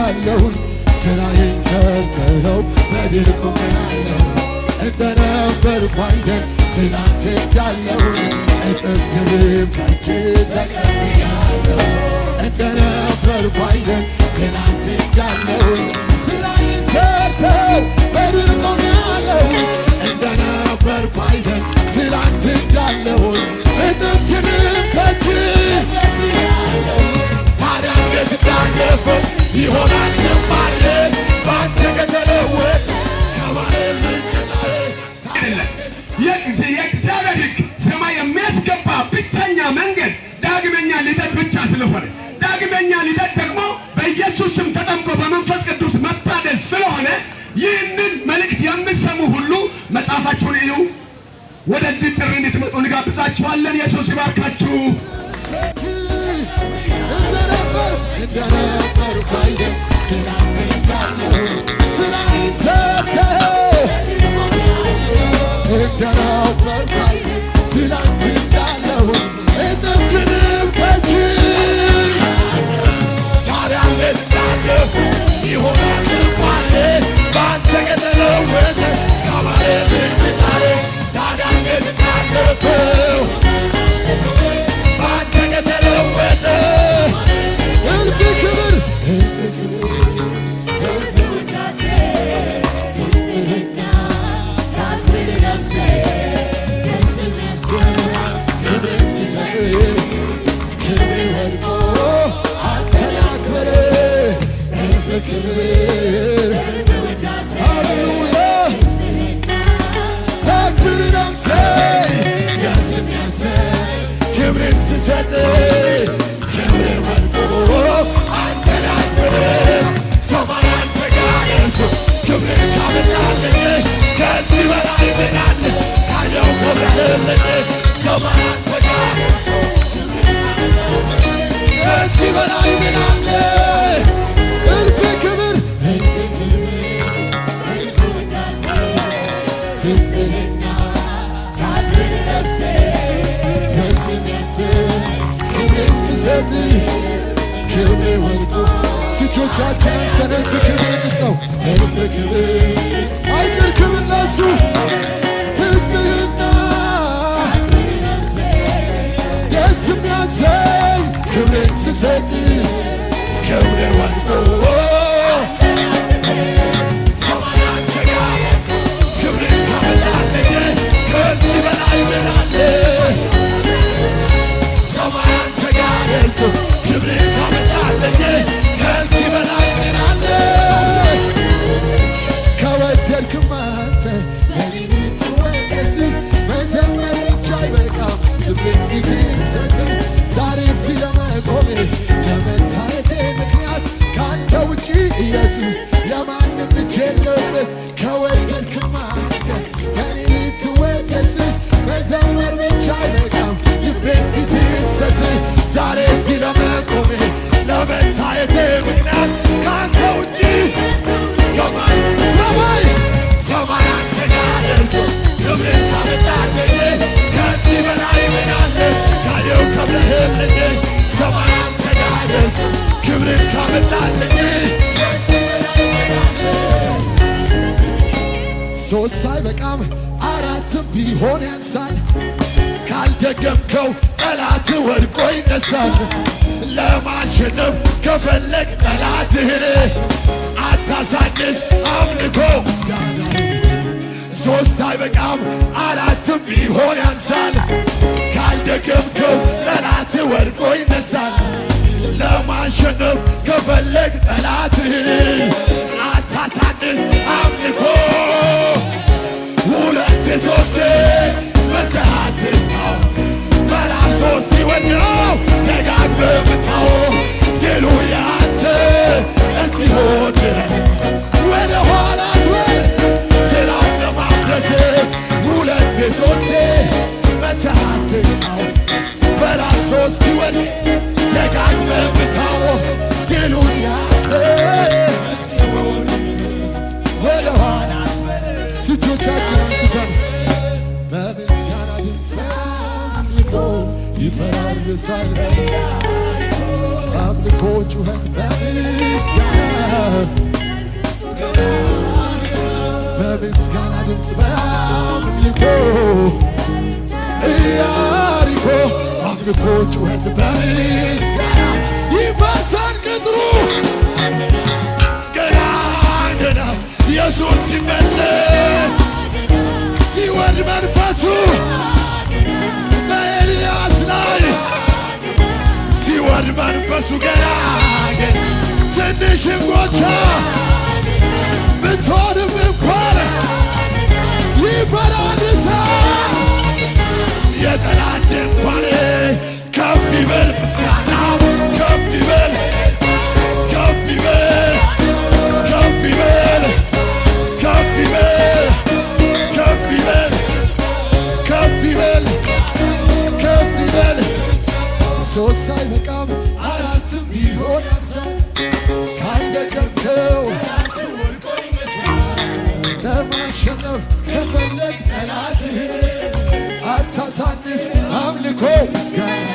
ተንኛለሁኝ ስራዬን ሰርተኸው በድል ቆሜያለሁ እንደነበርኩ አይደል ትናንት እንዳለሁኝ እጥፍ ድርብ ካንቺ ተቀብያለሁ እንደነበርኩ አይደል ትናንት እንዳለሁኝ ስራዬን ሰርተኸው በድል ቆሜያለሁ እንደነበርኩ አይደል ትናንት እንዳለሁኝ እጥፍ ድርብ ካንቺ ተቀብያለሁ ታዲያ እንዴት እንዳለፈው ይሆናል ዝማሬ ባንተ ከተለወጠ የእግዚአብሔር ሕግ ሰማይ የሚያስገባ ብቸኛ መንገድ ዳግመኛ ልደት ብቻ ስለሆነ ዳግመኛ ልደት ደግሞ በኢየሱስ ስም ተጠምቆ በመንፈስ ቅዱስ መታደስ ስለሆነ ይህንን መልእክት የምትሰሙ ሁሉ መጽሐፋችሁን እዩ። ወደዚህ ጥሪ እንድትመጡ እንጋብዛችኋለን። ኢየሱስ ይባርካችሁ። ልጆቻችንን ተነስ ክብር እንስጠው አይቅር ክብር ለሱ ትስትና ደስ የሚያሰኝ ክብርን ስሰጥ ክብር ወልቆ ሰማያት ተጋለጽ ክብርን ካመጣልኝ ከዚህ በላይ ምን አለ? ሰማያት ተጋለጽ ክብርን ካመጣልኝ ከዚህ በላይ ምን አለ? ከወደድክማ አንተ በኔ ትወደስ መዘመር ብቻ አይበቃም ልቤን ፊትህን ስስል ዛሬ እዚህ ለመቆሜ ለመታየቴ ምክንያት ከአንተ ውጪ ኢየሱስ የማንም እጅ የለበት። ከወደድክማ አንተ በኔ ትወደስ መዘመር ብቻ አይበቃም ልቤን ፊትህን ስስል ዛሬ እዚህ ለመቆሜ ለመታየቴ ምክንያት ከአንተ ውጪ ሰማይ ሰማያት ተጋለጹ ክብርን ካመጣልኝ ከዚህ በላይ ምን አለ? ካየው ከብረህልኝ ሰማያት ተጋለጹ ክብርን ካመጣልኝ ሶስት አይበቃም አራትም ቢሆን ያንሳል። ካልደገምከው ጠላት ወድቆ ይነሳል። ለማሸነፍ ከፈለግ ጠላትህን አታሳንስ አምልኮ ምስጋና ሶስት አይበቃም አራትም ቢሆን ያንሳል። ካልደገምከው ጠላት ወድቆ ይነሳል። ለማሸነፍ ከፈለግ ጠላትህን አታሳንስ አምልኮ ሁለት ሶስት መተሃትስው በራስ ሶስት ይወድው ደጋግመህ ምታው ድሉ ያንተ እስኪሆን ድረስ ወደ ኋላ ስራውን ለማፍረት ሁለት ሶስት መተሃትስው በራስ ሶስት ይወድ ደጋግመህ ምታው ድሉ ያንተ እስኪሆን ወደ ኋላ እጆቻችን አንስተን በምስጋና ድምፅ አምልኮ ይፈራርሳል። አምልኮ ጩኸት በምስጋና በምስጋና ድምፅ በአምልኮ ኢያሪኮ አምልኮ ጩኸት በምስጋና ይፈርሳል ቅጥሩ ገና ገና ኢየሱስ ሲመለስ ሲወርድ መንፈሱ በኤልያስ ላይ ሲወርድ መንፈሱ ገና ገና ትንሽም ጎቻ ብትሆንም እንኳን ይፈራል እሳት የጠላት ድንኳን ከፍ ይበል ምስጋናው ከፍ ይበል ከፍ ይበል ከፍ ይበል ከፍ ይበል ከፍ ይበል ከፍ ይበል ከፍ ይበል ሶስት አይበቃም አራትም ቢሆን ካልደገምከው ለማሸነፍ ከፈለግ ጠላትህን አታሳንስ አምልኮ ምስጋና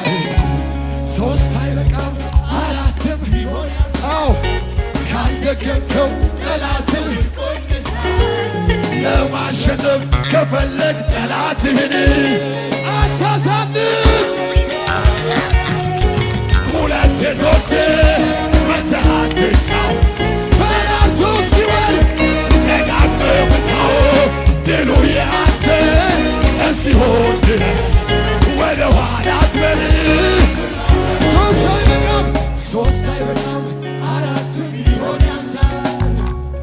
ሶስት አይበቃም አራትም ቢሆን አዎ ካልደገምከው ጠላትህን ለማሸነፍ ከፈለግ ጠላትህን አታሳንስ ሁለት ሶስት መተሃትቃው በራሱ ሲወል ደጋግመው ድሉ ያንተ እስኪሆን ድረስ ወደ ኋላ አትመለስ ሶስት አይበቃም አራትም ቢሆን ያንሳል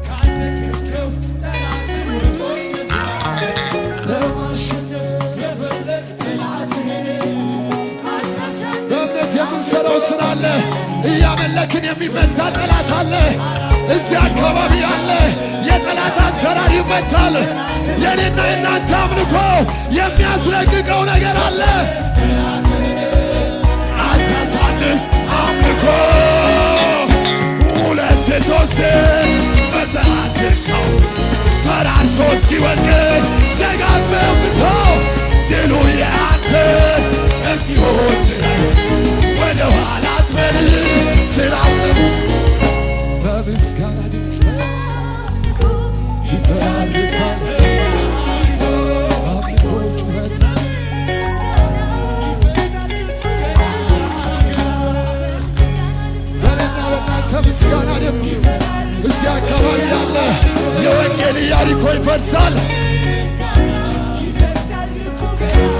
ካልደገምከው ጠላትህን ለማሸነፍ የፈለግ ጠላትህን በእምነት የምንሠራው ሥራ አለ እያመለክን የሚመታ ጠላት አለ እዚህ አካባቢ አለ የጠላት አሰራር ይመታል የኔና የናንተ አምልኮ የሚያስለቅቀው ነገር አለ አታሳንስ አምልኮ ሁለት ሶስት በተራድቀው ፈራርሶ እስኪወድቅ ደጋግመህ ምታው ድሉ ያንተ እስኪሆን ድረስ ወደ ኋላ አትመለስ ስላምኑ በምስጋና ድምፅ ይፈራርሳል አምልኮ ጩኸት በእኔና በእናንተ ምስጋና ድምፅ እዚህ አካባቢ ያለ የወንጌል ኢያሪኮ ይፈርሳል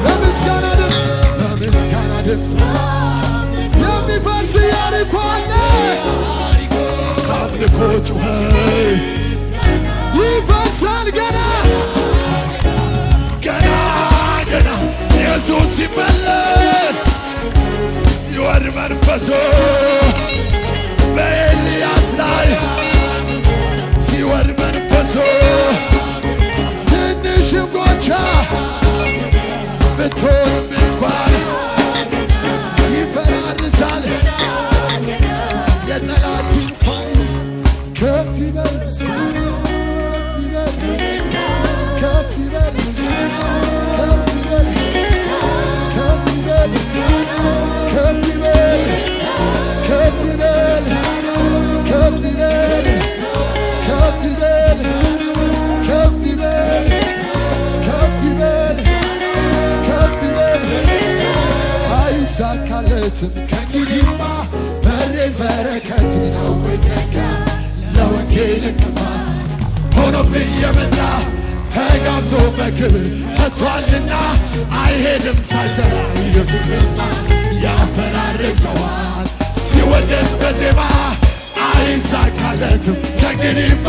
በምስጋና ድምፅ በምስጋና ድምፅ የሚፈርስ ኢያሪኮ አለ አምልኮ ጩኸት ይፈርሳል ገና ገና ገና ኢየሱስ ሲመለስ ሲወርድ መንፈሱ በኤልያስ ላይ ሲወርድ መንፈሱ ትንሽም ጎቻ ብትሆንም እንኳን ይፈራርሳል የጠላት ድንኳን ከፍ ይበል ከፍ ይበል ከፍ ይበል ከፍ ይበል ከፍ ይበል ከፍ ይበል ከፍ ይበል ከፍ ይበል ከፍ ይበል ከፍ ይበል ከፍ ይበል አይሳካለትም ከእንግዲህማ በሬን በረከት ነው የዘጋ ለወንጌል እንቅፋት ሆኖብኝ የመጣ ተጋብዞ በክብር ከቷልና አይሄድም ሳይሰራ ኢየሱስማ ያፈራርሰዋል ሲወደስ በዜማ አይሳካለትም ከእንግዲህማ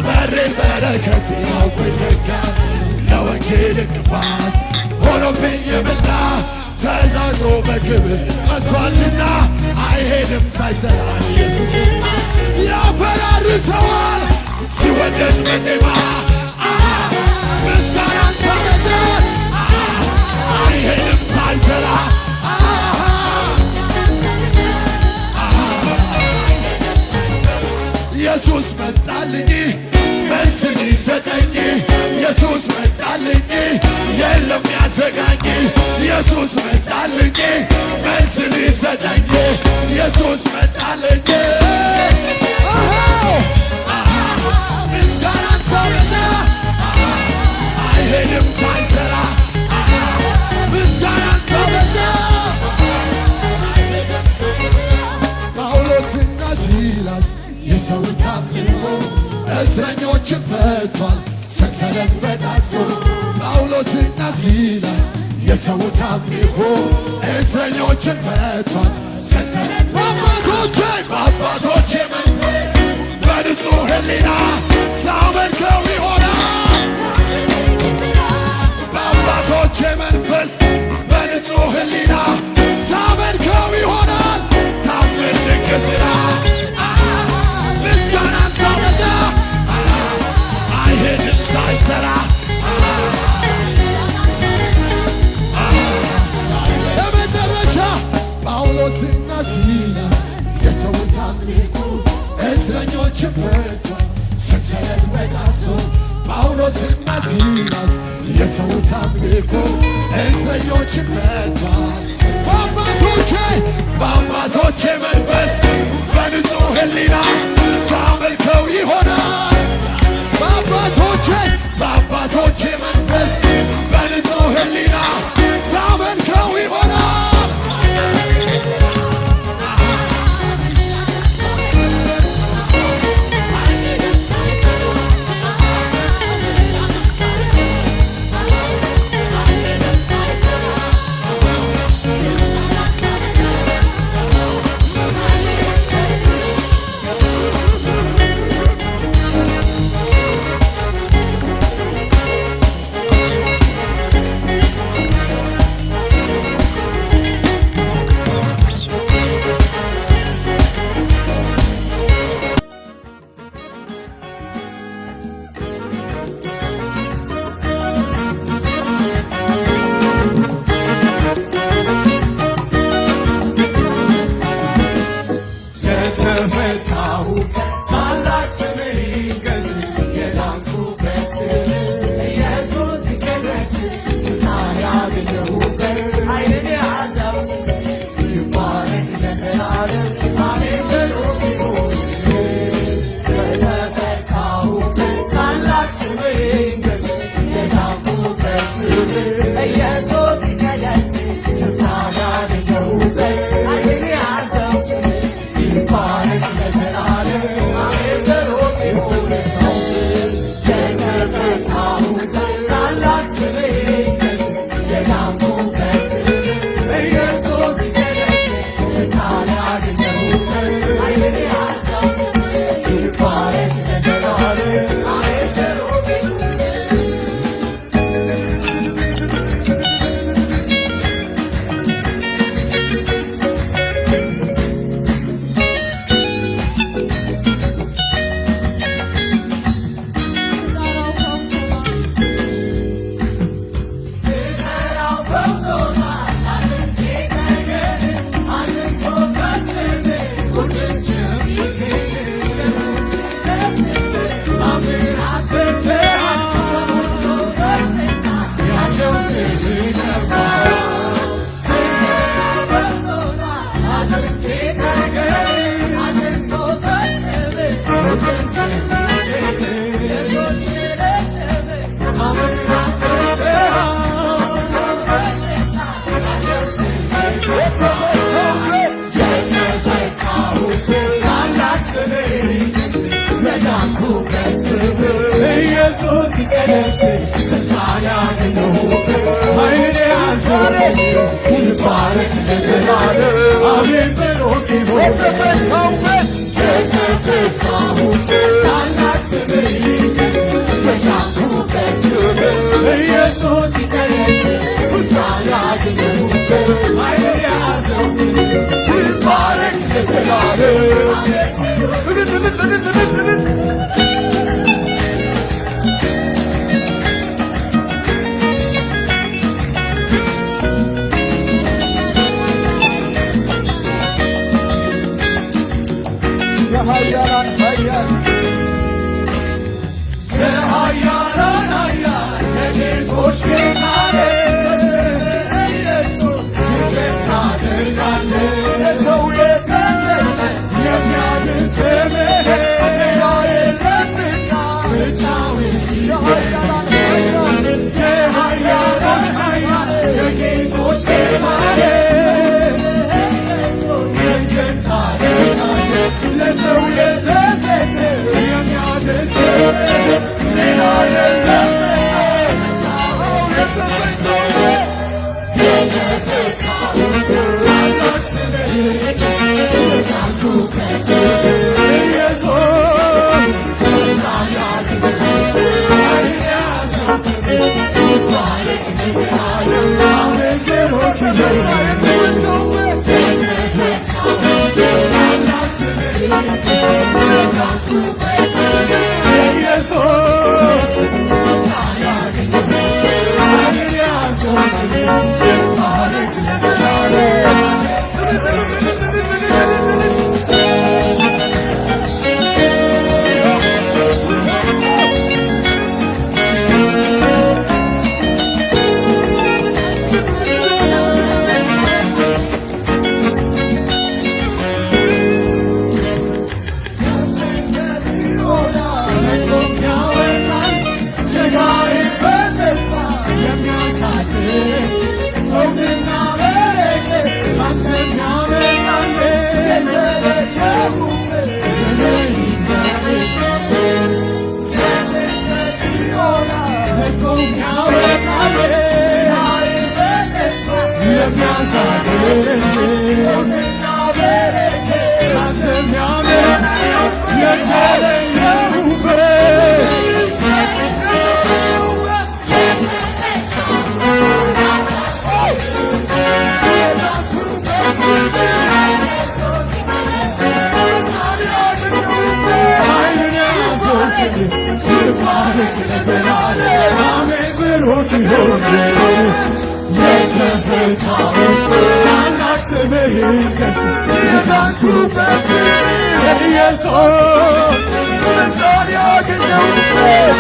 በሬን በረከት ነው የዘጋ ለወንጌል እንቅፋት ሆኖብኝ የመጣ ተጋብዞ በክብር ከቷልና አይሄድም ሳይሰራ ኢየሱስማ ያፈራርሰዋል ሲወደስ በዜማ ምስጋና ሳመዘ አይሄድም ሳይሰራ ኢየሱስ መጣልኝ መልስ ሊሰጠኝ ኢየሱስ መጣልኝ የለም ያሰጋኝ ኢየሱስ መጣልኝ መልስ ሊሰጠኝ ኢየሱስ መጣልኝ ምስጋናን ሰውና አይሄድም ሳይሰራ ምስጋናን ሰውና ጳውሎስና ሲላስ የሰውት አምልኮ እስረኞችን ፈቷል ሰንሰለት በጣቸው ጳውሎስና ሲላስ የሰውት አምልኮ እስረኞችን ፈቷል ሰንሰለት በአባቶቼ መንፈስ በንጹሕ ሕሊና ሳመልከው ይሆናል በአባቶቼ መንፈስ በንጹሕ ሕሊና ሳመልከው ይሆናል ታምር ድንቅ ሥራ ምስጋና ሳበዛ አይሄድም ሳይሰራ ለመጨረሻ ጳውሎስና ሲላስ የሰውት አምልኮ እስረኞችን ፈቷል ሰንሰለት በጣሶ ጳውሎስና ሲላስ የሰውት አምልኮ እስረኞችን ፈቷል በአባቶቼ መንፈስ በንጹሕ ሕሊና ሳመልከው ይሆናል በአባቶቼ መንፈስ በንጹሕ ሕሊና ሳመልከው ይሆናል ኢየሱስ ይቀደስ ስልጣን ያገኘው ኃይልን ያዘው ይባረክ ለዘላለም አሜን በሎ የተፈታሁበት ታላቅ ስምህ ይቀደስ በያልኩበት ኢየሱስ ይቀደስ ስልጣን ያገኘው ኃይልን ያዘው ይባረክ ለዘላለም የኃያላን ኃያል የኃያላን ኃያል የጌቶች ጌታ ኢየሱስ ድንቅ ታደርጋለህ ለሰው የሚያሳድር እንጂ ሙስና በረከት የሚያምር የተለየ ውበት ኃይልን ያዞስል ይባረክ ለዘላለም አሜን ብሎት ይሆን የተፈታው ታላቅ ስምህ ይንገስ የዳንኩበት ኢየሱስ ስልጣን ያገኘሁበት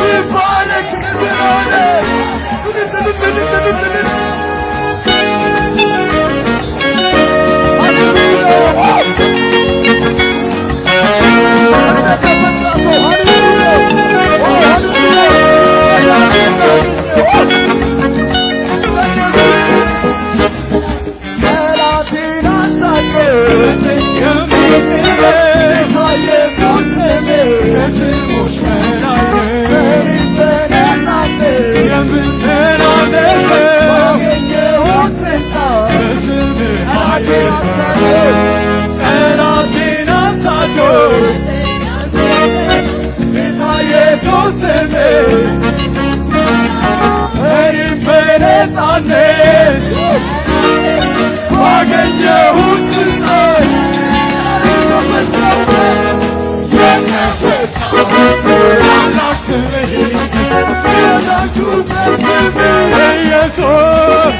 ይባረክ ለዘላለም ጠላቴን አሳደድ የሚጥል ኢየሱስ ስምህ ከስሞች በላይ በነጻነት የምመላለሰው ያገኘሁት ስልጣን በስምህ ኃይል ጠላቴን አሳደድ ጌታ ኢየሱስ ስምህ እኔም በነጻነት ባገኘሁት ስልጣን ታላቅ ስምህ የዳንኩበት ስምህ ኢየሱስ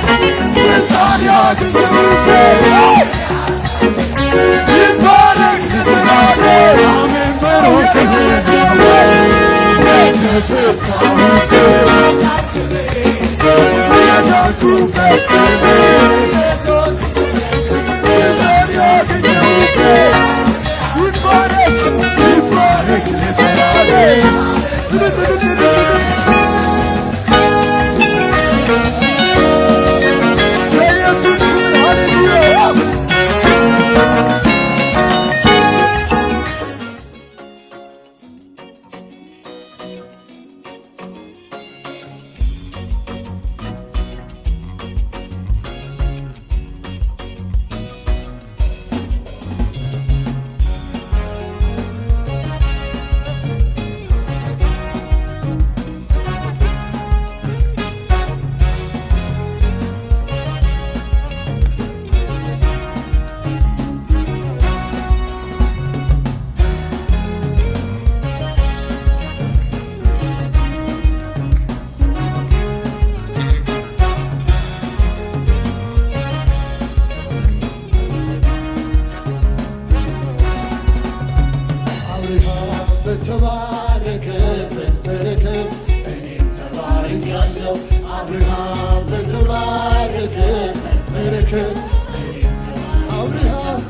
ስልጣን ያገኘሁበት ይባረክ ለዘላለም አሜን በሮክ የዳንኩበት ስምህ ስልጣን ያገኘሁበት ይባረክ ለዘላለም የኢየሱስ ሃሌሉያ በተባረከበት በረከት እኔም ተባርኬያለሁ። አብርሃም በተባረከበት በረከት አብርሃም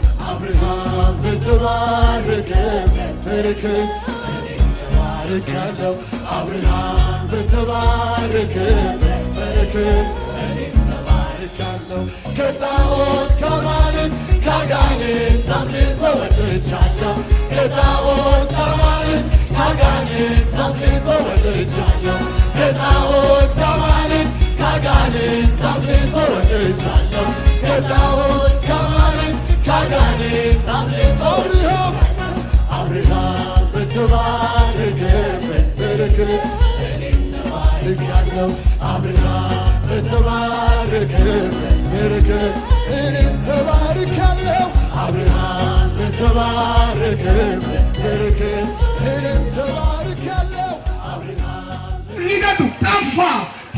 በተባረከበት በረከት እኔም ተባርኬያለሁ። አብርሃም በተባረከበት በረከት እኔም ተባርኬያለሁ። ከጣዖት ከአማልክት ከአጋንንት አምልኮ ወጥቻለሁ። ከጣዖት ከአማልክት ከአጋንንት አምልኮ ወጥቻለሁ። ከጣዖት ከአማልክት ከአጋንንት አምልኮ ወጥቻለሁ። ከጣዖት ከአማልክት ከአጋንንት አምልኮ አብርሃም በተባረከበት በረከት እኔም ተባርኬያለሁ። አብርሃም በተባረከበት በረከት እኔም ተባርኬያለሁ። አብርሃም በተባረከበት በረከት እኔም ተባርኬያለሁ። ሊገቱ ጠፋ።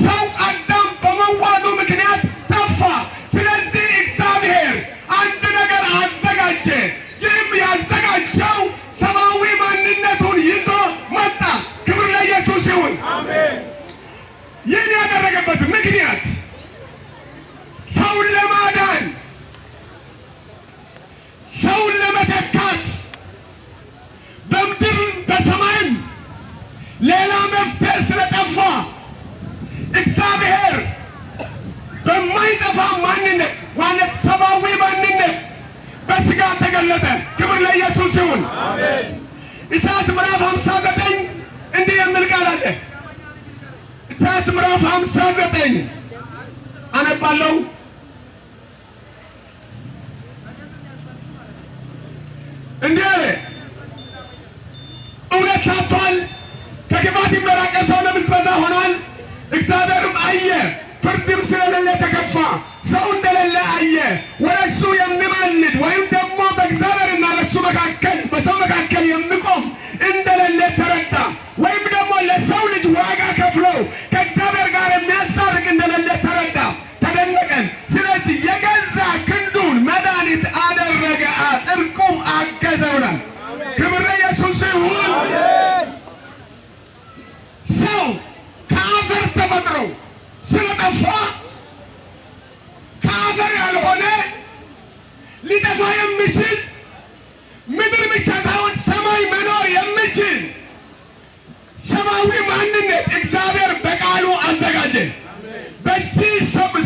ሰው አዳም በመዋዱ ምክንያት ጠፋ። ስለዚህ እግዚአብሔር አንድ ነገር አዘጋጀ። ይህም ያዘጋጀው ሰብአዊ ማንነቱን ይዞ መጣ። ክብር ለኢየሱስ ይሁን። ይህን ያደረገበት ምክንያት ሰውን ለማዳን ሰውን ለመተካት በምድር በሰማይም ሌላ መፍትሄ ስለጠፋ እግዚአብሔር በማይጠፋ ማንነት ማለት ሰብአዊ ማንነት በስጋ ተገለጠ። ክብር ለኢየሱስ ይሁን። ኢሳይያስ ምዕራፍ 59 እንዲህ የሚል ቃል አለ። ኢሳይያስ ምዕራፍ 59 አነባለሁ። እንዲህ አለ፣ እውነት ታጥቷል፣ ከክፋት የራቀ ሰው ለብዝበዛ ሆኗል። እግዚአብሔርም አየ፣ ፍርድም ስለሌለ ተከፋ፣ ሰው እንደሌለ አየ። ወደ እሱ የሚማልድ ወይም ደግሞ በእግዚአብሔርና በእሱ መካከል በሰው መካከል የሚቆም እንደሌለ ተረዳ። ወይም ደግሞ ለሰው ልጅ ዋጋ ከፍሎ ከእግዚአብሔር ጋር የሚያሳርቅ እንደሌለ ተረዳ፣ ተደነቀን። ስለዚህ የገዛ ክንዱን መድኃኒት አደረገ፣ ጽድቁም አገዘውናል። ክብር ለኢየሱስ ይሁን። ሰው ከአፈር ተፈጥሮ ስለጠፋ ከአፈር ያልሆነ ሊጠፋ የሚችል ምድር ብቻ ሳይሆን ሰማይ መኖር የሚችል ሰማያዊ ማንነት እግዚአብሔር በቃሉ አዘጋጀ። በዚህ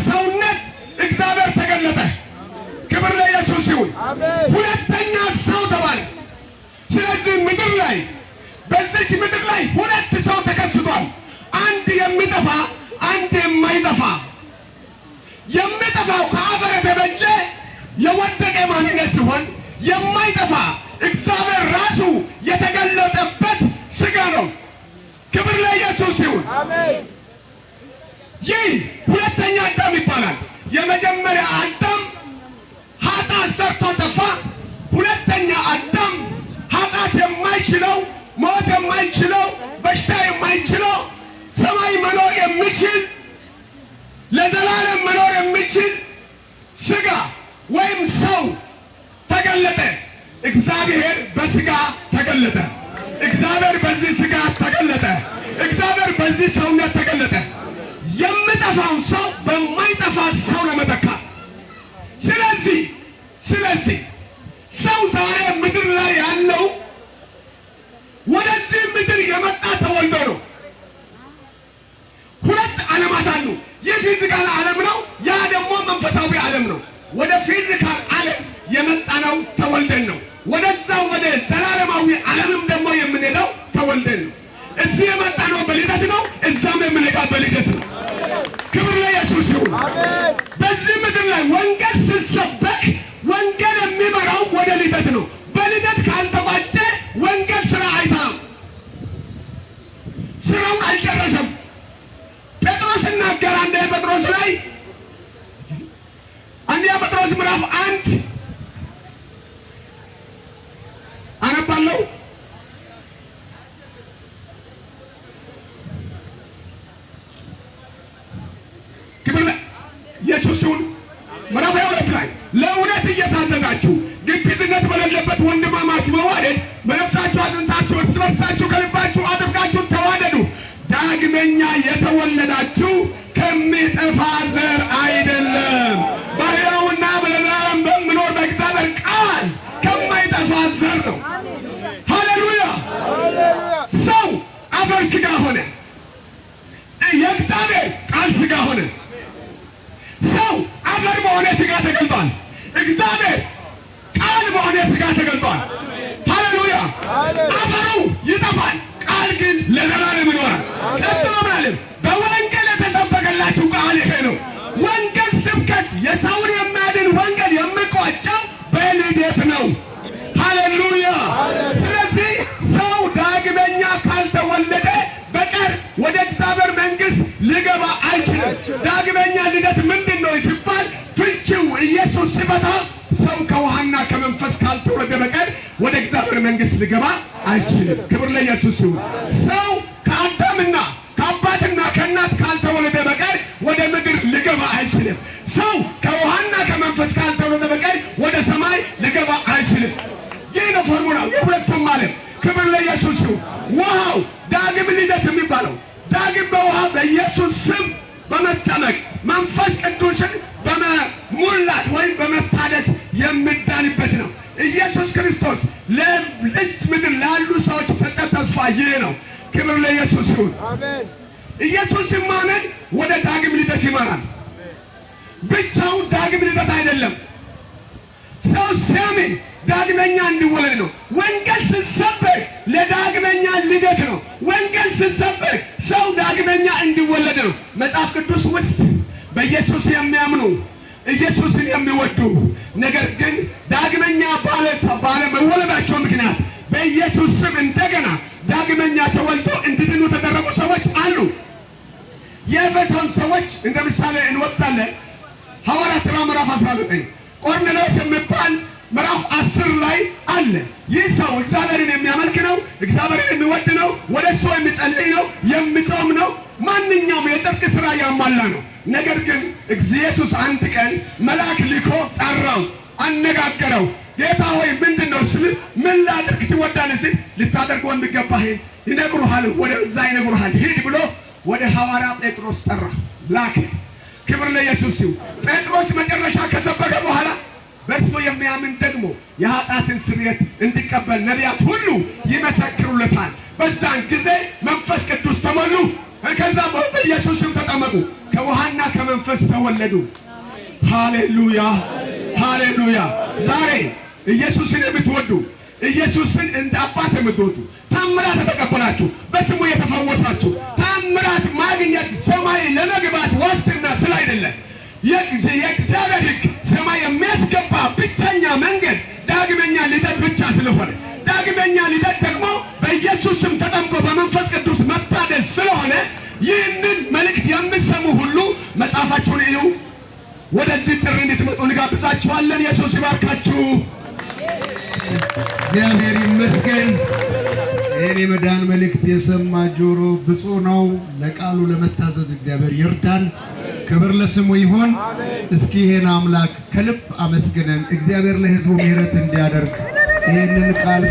ሰውነት እግዚአብሔር ተገለጠ። ክብር ለኢየሱስ ይሁን። ሁለተኛ ሰው ተባለ። ስለዚህ ምድር ላይ በዚች ምድር ላይ ሁለት ሰው ተከስቷል። አንድ የሚጠፋ፣ አንድ የማይጠፋ። የሚጠፋው ከአፈር የተበጀ የወደቀ ማንነት ሲሆን የማይጠፋ እግዚአብሔር ራሱ የተገለጠበት ሥጋ ነው። ክብር ለኢየሱስ ይሁን። ይህ ሁለተኛ አዳም ይባላል። የመጀመሪያ አዳም ኃጢአት ሰርቶ ጠፋ። ሁለተኛ አዳም ኃጢአት የማይችለው፣ ሞት የማይችለው፣ በሽታ የማይችለው፣ ሰማይ መኖር የሚችል ለዘላለም መኖር የሚችል ሥጋ ወይም ሰው ተገለጠ። እግዚአብሔር በሥጋ ተገለጠ። እግዚአብሔር በዚህ ሥጋ ተገለጠ። እግዚአብሔር በዚህ ሰውነት ተገለጠ። የሚጠፋውን ሰው በማይጠፋ ሰው ለመተካት። ስለዚህ ሰው ዛሬ ምድር ላይ ያለው ወደዚህ ምድር የመጣ ተወልዶ ነው። ሁለት ዓለማት አሉ። ይህ ፊዚካል ዓለም ነው፣ ያ ደግሞ መንፈሳዊ ዓለም ነው። ወደ ፊዚካል ዓለም የመጣነው ተወልደን ነው። ወደዛ ወደ ዘላለማዊ ዓለምም ደግሞ የምንሄደው ተወልደን ነው። እዚህ የመጣነው በልደት ነው፣ እዛም የምንሄደው በልደት ነው። ክብር ለኢየሱስ ይሁን። በዚህ ምድር ላይ ወንጌል ሲሰበክ ወንጌል የሚመራው ወደ ልደት ነው። በልደት ካልተባጨ ወንጌል ስራ አይሰራም፣ ስራውን አልጨረሰም። ጴጥሮስ ይናገር አንደኛ ጴጥሮስ ላይ አንደኛ ጴጥሮስ ምዕራፍ 1 አነባለሁ። ክብር ለኢየሱስ ይሁን። ምዕራፍ 22 ላይ ለእውነት እየታዘዛችሁ ግብዝነት በሌለበት ወንድማማች መዋደድ በነፍሳችሁ አጽንታችሁ እርስ በርሳችሁ ከልባችሁ አጥብቃችሁ ተዋደዱ። ዳግመኛ የተወለዳችሁ ከሚጠፋ ዘር አይደለም፣ በሕያውና ለዘላለም በሚኖር በእግዚአብሔር ቃል ከማይጠፋ ዘር ነው። ሃሌሉያ! ሰው አፈር ሥጋ ሆነ፣ የእግዚአብሔር ቃል ሥጋ ሆነ። ሰው አፈር በሆነ ሥጋ ተገልጧል። እግዚአብሔር ቃል በሆነ ሥጋ ተገልጧል። ሃሌሉያ! አፈሩ ይጠፋል፣ ቃል ግን ለዘላለም ይኖራል። ቀጥሎ ማለት በወንጌል የተሰበከላችሁ ቃል ይሄ ነው። ወንጌል ስብከት የሰውን የሚያድን ወንጌል የሚቋጨው በልደት ነው። ሃሌሉያ! ስለዚህ ሰው ዳግመኛ ካልተወለደ በቀር ወደ እግዚአብሔር መንግሥት ሊገባ አይችልም። ዳግመኛ ልደት ምንድን ነው ሲባል ፍቺው ኢየሱስ ሲፈታ ሰው ከውሃና ከመንፈስ ካልተወለደ በቀር ወደ እግዚአብሔር መንግሥት ሊገባ አይችልም። ክብር ለኢየሱስ ይሁን። ሰው ከአዳምና ከአባትና ከእናት ካልተወለደ በቀር ወደ ምድር ሊገባ አይችልም። ሰው ከውሃና ከመንፈስ ካልተወለደ በቀር ወደ ሰማይ ሊገባ አይችልም። ይህ ነው ፎርሙላው የሁለቱም ዓለም። ክብር ለኢየሱስ ይሁን። ውሃው ዳግም ልደት የሚባለው ዳግም በውሃ በኢየሱስ ስም በመጠመቅ መንፈስ ቅዱስን በመሙላት ወይም በመታደስ የሚዳንበት ነው። ኢየሱስ ክርስቶስ ለዚች ምድር ላሉ ሰዎች ሰጠ ተስፋ ይህ ነው። ክብር ለኢየሱስ ይሁን። ኢየሱስ ማመን ወደ ዳግም ልደት ይመራል። ብቻውን ዳግም ልደት አይደለም። ሰው ሲያምን ዳግመኛ እንዲወለድ ነው። ወንጌል ሲሰበክ ለዳግመኛ ልደት ነው። ወንጌል ሲሰበክ ሰው ዳግመኛ እንዲወለድ ነው። መጽሐፍ ቅዱስ ውስጥ በኢየሱስ የሚያምኑ ኢየሱስን የሚወዱ ነገር ግን ዳግመኛ ባለመወለዳቸው ምክንያት በኢየሱስ ስም እንደገና ዳግመኛ ተወልዶ እንዲድኑ ተደረጉ ሰዎች አሉ። የኤፌሶን ሰዎች እንደ ምሳሌ እንወስዳለን። ሐዋርያት ሥራ ምዕራፍ 19 ቆርኔሌዎስ የሚባል ምዕራፍ 10 ላይ አለ። ይህ ሰው እግዚአብሔርን የሚያመልክ ነው፣ እግዚአብሔርን የሚወድ ነው፣ ወደ እሱ የሚጸልይ ነው፣ የሚጾም ነው፣ ማንኛውም የጽድቅ ሥራ ያሟላ ነው። ነገር ግን ኢየሱስ አንድ ቀን መልአክ ልኮ ጠራው፣ አነጋገረው። ጌታ ሆይ ምንድን ነው ስል ምን ላድርግ ትወዳለህ ሲል ልታደርገው የሚገባህን ይነግሩሃል፣ ወደዛ ይነግሩሃል፣ ሂድ ብሎ ወደ ሐዋርያ ጴጥሮስ ጠራ ላከ። ክብር ለኢየሱስ ይሁን። ጴጥሮስ መጨረሻ ከሰበከ በኋላ በእርሱ የሚያምን ደግሞ የኃጢአትን ስርየት እንዲቀበል ነቢያት ሁሉ ይመሰክሩለታል። በዛን ጊዜ መንፈስ ቅዱስ ተሞሉ። ከዛ በኢየሱስም ተጠመቁ፣ ከውሃና ከመንፈስ ተወለዱ። ሃሌሉያ ሃሌሉያ። ዛሬ ኢየሱስን የምትወዱ ኢየሱስን እንደ አባት የምትወዱ ታምራት ተቀበላችሁ፣ በስሙ የተፈወሳችሁ ታምራት ማግኘት ሰማይ ለመግባት ዋስትና ስላይደለ የእግዚአብሔር ሕግ ሰማይ የሚያስገባ ብቸኛ መንገድ ዳግመኛ ልደት ብቻ ስለሆነ ዳግመኛ ልደት ደግሞ በኢየሱስ ስም ተጠምቆ በመንፈስ ቅዱስ መታደስ ስለሆነ ይህንን መልእክት የምትሰሙ ሁሉ መጽሐፋችሁን እዩ። ወደዚህ ጥሪ እንድትመጡ እንጋብዛችኋለን። ኢየሱስ ይባርካችሁ። እግዚአብሔር ይመስገን። ይህን የመዳን መልእክት የሰማ ጆሮ ብፁዕ ነው። ለቃሉ ለመታዘዝ እግዚአብሔር ይርዳን። ክብር ለስሙ ይሁን። እስኪ ይህን አምላክ ከልብ አመስግነን እግዚአብሔር ለሕዝቡ ምሕረት እንዲያደርግ ይህንን ቃል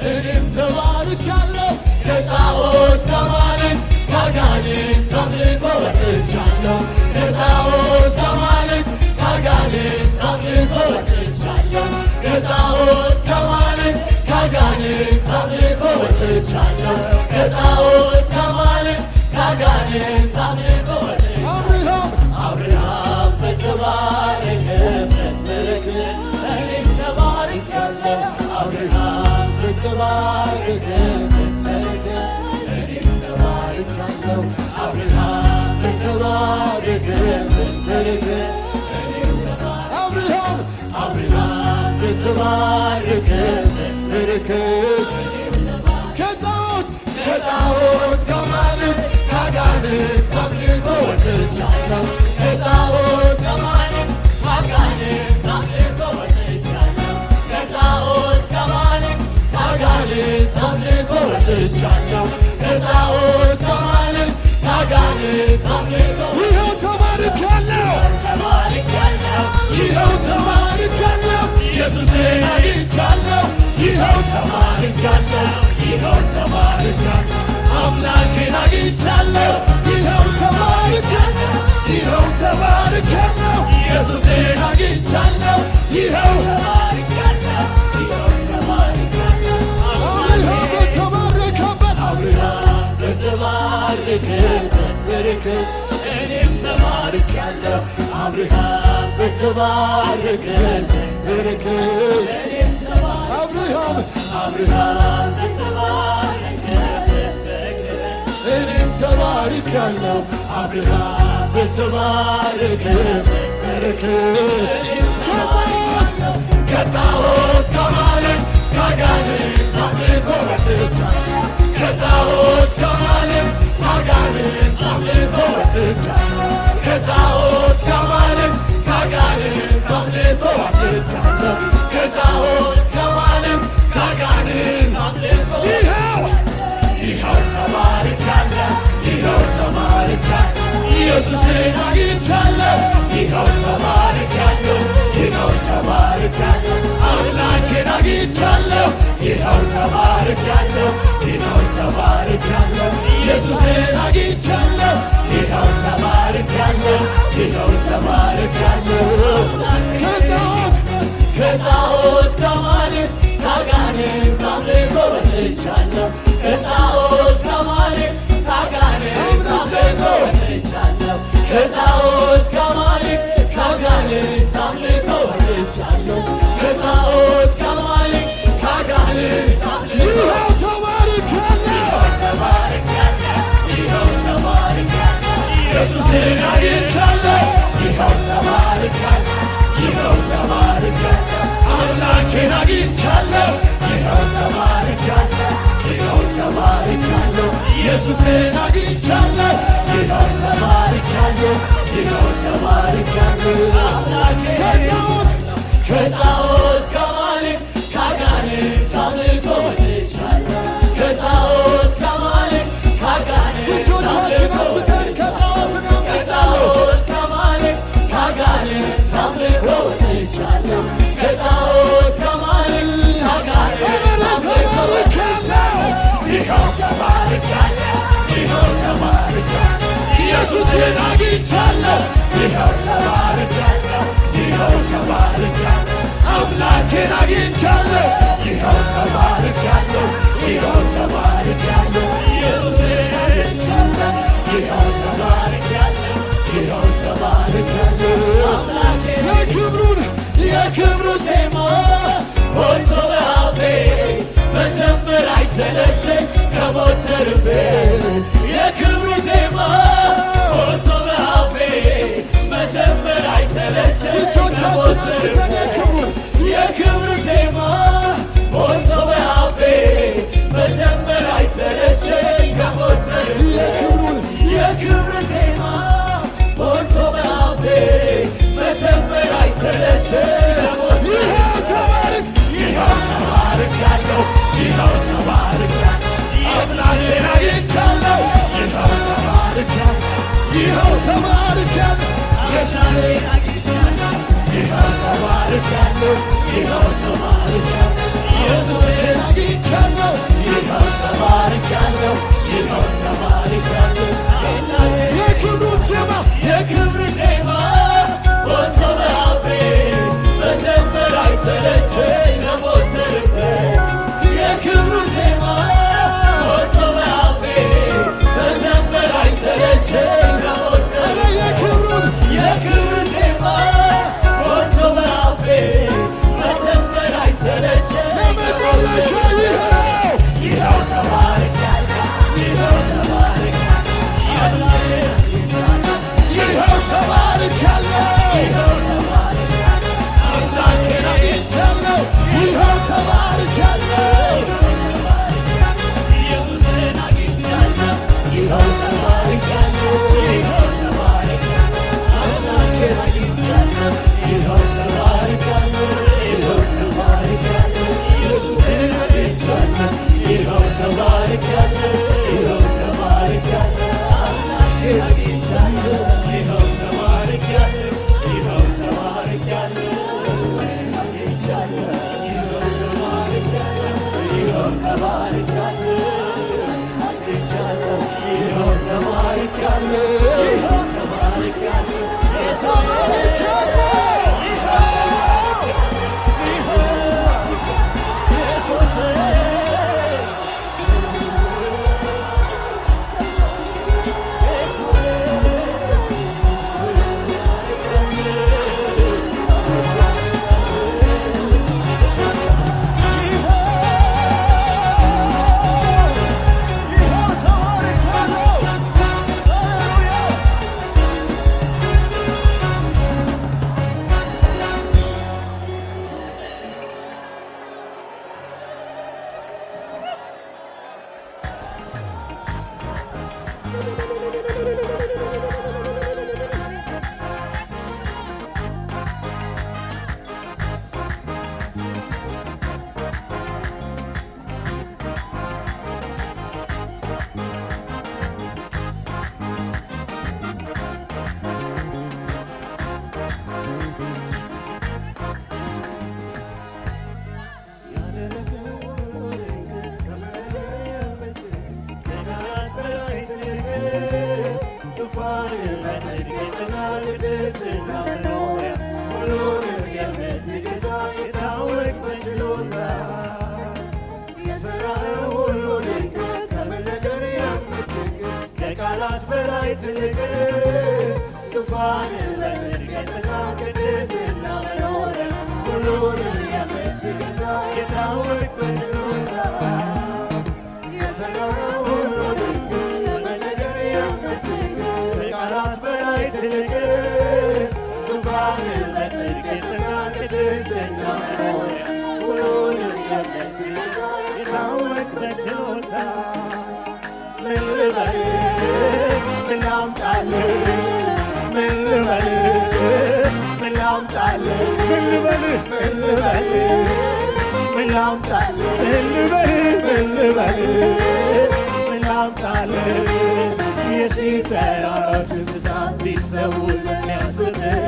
እኔም ተባርካለሁ ከጣዖት ከማለት ከአጋንንት አምልኮ ወጥቻለሁ። ከጣዖት ከማለት ከአጋንንት አምልኮ ወጥቻለሁ። ከጣዖት ከማለት ከአጋንንት አምልኮ ወጥቻለሁ። ከጣዖት ከማለት ከአጋንንት አምልኮ ወጥቻለሁ። አብርሃም በተባረከበት በረከት እኔም ተባርካለሁ። አብርሃም በተባረከበት በረከት እኔም ተባርካለሁ። አብርሃም በተባረከበት በረከት እኔም ተባርካለሁ። አብርሃም በተባረከበት በረከት ከጣዖት ከማለት ከአጋንንት አምልኮ ወጥቻለሁ። ከጣዖት ከማለት ከአጋንንት አምልኮ ወጥቻለሁ። ከጣዖት ከማለት ከአጋንንት አምልኮ ወጥቻለሁ። ከጣዖት ከማለት ከአጋንንት አምልኮ ይኸው ተባርካለሁ። ይኸው ተባርካለሁ። ኢየሱስን አግኝቻለሁ። ይኸው ተባርካለሁ። ይኸው ተባርካለሁ። አምላኬን አግኝቻለሁ። ይኸው ተባርካለሁ። ይኸው ተባርካለሁ። ኢየሱስን አግኝቻለሁ። ይኸው ተባርካለሁ። ይኸው ተባርካለሁ። አብርሃም በተባረከበት በረከት እኔም ተባርካለሁ። አብርሃም በተባረከበት በረከት አብርሃም በተባረከበት በረከት እኔም ተባርካለሁ። አብርሃም በተባረከበት በረከት ከጣዖት ከማለት ከአጋንንት አምልኮ ወጥቻለሁ። ከጣዖት ከማለት ከአጋንንት አምልኮ ወጥቻለሁ። ከጣዖት ከማለት ከአጋንንት አምልኮ ወጥቻለሁ። ከጣዖት ከማለት ከአጋንንት አምልኮ ይኸው ተባርካለሁ። ይኸው ተባርካለሁ። ኢየሱስን አግኝቻለሁ። ይኸው ተባርካለሁ። ይኸው ተባርካለሁ። አምላኬን አግኝቻለሁ። ይኸው ተባርካለሁ። ይኸው ተባርካለሁ። ኢየሱስን አግኝቻለሁ። ይኸው ተባርካለሁ። ይኸው ተባርካለሁ። ከጣዖት ከማለት ከአጋንንት አምልኮ ወጥቻለሁ። ከጣዖት ከማለት ከአጋንንት አምልኮ ወጥቻለሁ። ከጣዖት ከማለት ከአጋንንት አምልኮ ወጥቻለሁ። ከጣዖት ከማለት ከአጋንንት አምልኮ ይኸው ተባርካለሁ። ይኸው ተባርካለሁ። ይኸው ኢየሱስን አግኝቻለሁ ይኸው ተባርካለሁ ይኸው ተባርካለሁ አምላኬን አግኝቻለሁ ይኸው ተባርካለሁ ይኸው ተባርካለሁ ኢየሱስን አግኝቻለሁ ይኸው ተባርካለሁ ይኸው ተባርካለሁ አምላኬን ከጣዖት ከአማልክት ከአጋንንት አምልኮ ወጥቻለሁ ከጣዖት ከአማልክት ከአጋንንት እጆቻችን አንስተን ከጣዖት ከአማልክት ከአጋንንት አምልኮ ወጥቻለሁ ከጣዖት ከአማልክት ከአጋንንት አምልኮ ወጥቻለሁ ይኸው ተባርካለሁ ይኸው ተባርካለሁ ኢየሱስን አግኝቻለሁ ይኸው ተባርካለሁ ይኸው ተባርካለሁ አምላኬን አግኝቻለሁ ይኸው ተባርካለሁ ይኸው ተባርካለሁ ኢየሱስን አግኝቻለሁ ይኸው ተባርካለሁ ይኸው ተባርካለሁ አምላኬን የክብሩ ዜማ ሞልቶ በአፌ መዘመር አይሰለቸኝ ከሞት ተርፌ የክብሩ ዜማ ሞልቶ በአፌ መዘመር አይሰለቸኝ እጆቻችን አንስተን የክብሩ ዜማ ሞልቶ በአፌ መዘመር አይሰለቸኝ ከሞት ተርፌ የክብሩ ዜማ ሞልቶ በአፌ መዘመር አይሰለቸኝ ከሞት ይኸው ተባርካለሁ ይኸው ተባርካለሁ አምላኬን አግኝቻለሁ ይኸው ተባርካለሁ ይኸው ተባርካለሁ ኢየሱስን አግኝቻለሁ ይኸው ተባርካለሁ ይኸው ተባርካለሁ ኢየሱስን አግኝቻለሁ ይኸው ተባርካለሁ ይኸው ተባርካለሁ የክብሩ ዜማ ሞልቶ በአፌ መዘመር አይሰለቸኝ ከሞት ተርፌ የክብሩ ዜማ ሞልቶ በአፌ መዘመር አይሰለቸኝ ከሞት ተርፌ የክብሩ ዜማ ሞልቶ በአፌ መዘመር አይሰለቸኝ ለመጨረሻ ይኸው ተባርካለሁ ይኸው ተባርካለሁ ይኸው ተባርካለሁ ይኸው ተባርካለሁ አምላኬን አግኝቻለሁ ይኸው ተባርካለሁ ኢየሱስን አግኝቻለሁ ይኸው ተባርካለሁ ይኸው ተባርካለሁ አምላኬን አግኝቻለሁ ይኸው ተባርካለሁ ይኸው ተባርካለሁ ኢየሱስን አግኝቻለሁ ይኸው ተባርካለሁ ይኸው ተባርካለሁ አምላኬን አግኝቻለሁ ይኸው ተባርካለሁ ይኸው ተባርካለሁ ኢየሱስን አግኝቻለሁ ይኸው ተባርካለሁ ይኸው ተባርካለሁ ኢየሱስን አግኝቻለሁ ይኸው ተባርካለሁ ይኸው ተባርካለሁ ከቃላት በላይ ትልቅ ዙፋን በጽድቅና ቅድስና መኖር ሁሉንም የምትገዛ የታወቅ በችሎታ የሠራው ሁሉ ድንቅ ለመነገር የምትችል ከቃላት በላይ ትልቅ ዙፋን በጽድቅ የጸና ቅድስና መኖሪያ ሁሉንም የምትገዛ የታወቅ በችሎታ ምን ልበል ምን ላምጣልህ ምን ልበል ምን ላምጣልህ ምን ልበል ምን ልበል ምን ላምጣልህ ምን ልበል ምን ልበል ምን ላምጣልህ የሺህ ተራሮች እንስሳት ቢሰውልን ያስብህ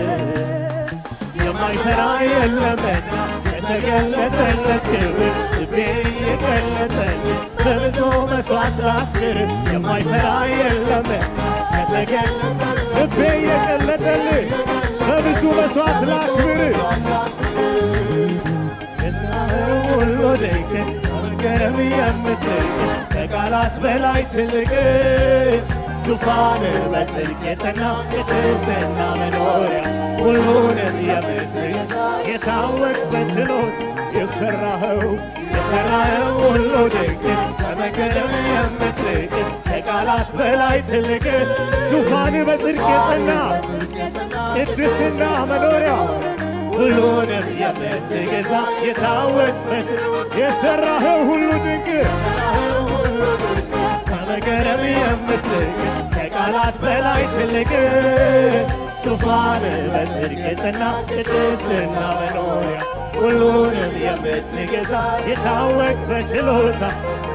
የማይፈራ የለምና የተገለጠለት ክብር ልቤ የገለጠልህ በብዙ መሥዋዕት ላክብር የማይፈራ የለምና የተገለጠለት ልቤ የገለጠልህ በብዙ መሥዋዕት ላክብር የሥራህን ሁሉ ድንቅ በመገረም የምትልቅ ከቃላት በላይ ትልቅ ዙፋን በጽድቅ የጸና ቅድስና መኖሪያ ሁሉንም የምትገዛ የታወቅ በችሎት የሠራኸው ሁሉ ድንቅ በመገረም የምትልቅ ከቃላት በላይ ትልቅ ዙፋን በጽድቅ የጸና ቅድስና መኖሪያ ሁሉንም የምትገዛ የታወቅ በችሎት የሠራኸው ሁሉ ድንቅ ከመገረም የምትልቅ ከቃላት በላይ ትልቅ ዙፋን በጽድቅ የጸና ቅድስና መኖሪያ ሁሉንም የምትገዛ የታወቅ በችሎታ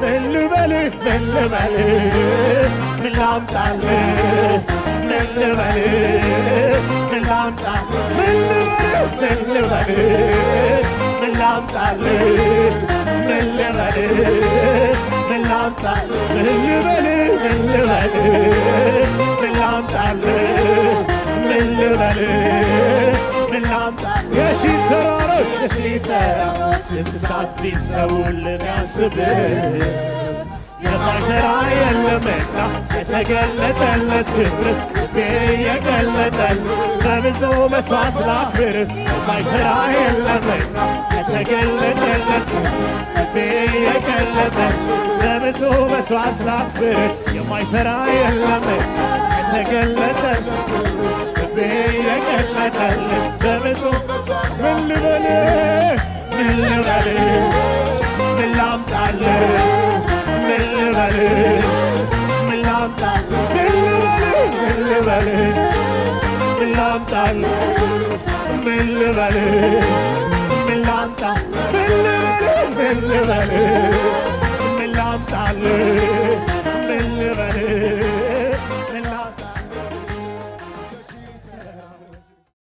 ምን ልበልህ ምን ልበልህ ምን ላምጣልህ ምን ልበልህ ምን ላምጣልህ ምን ልበልህ ምን ላምጣልህ ምን ልበልህ ምን ላምጣልህ ምን ልበልህ ምን ልበልህ ምን ላምጣልህ ምን ልበልህ ምን ላምጣልህ የሺህ ተራሮች እንስሳት ቢሰውልን ያስብህ የማይፈራ የለምና የተገለጠለት ክብር ልቤ የገለጠልህ በብዙ መሥዋዕት ላክብር የማይፈራ የለምና የተገለጠለት ልቤ የገለጠልህ በብዙ መሥዋዕት ላክብር የማይፈራ የለምና የተገለጠለት ልቤ የገለጠልህ በብዙ ምን ልበልህ ምን ልበልህ ምን ላምጣልህ ምን ልበልህ ምን ላምጣልህ ምን ልበልህ ምን ላምጣልህ ምን ልበልህ ምን ላምጣልህ ምን ልበልህ ምን ልበልህ ምን ላምጣልህ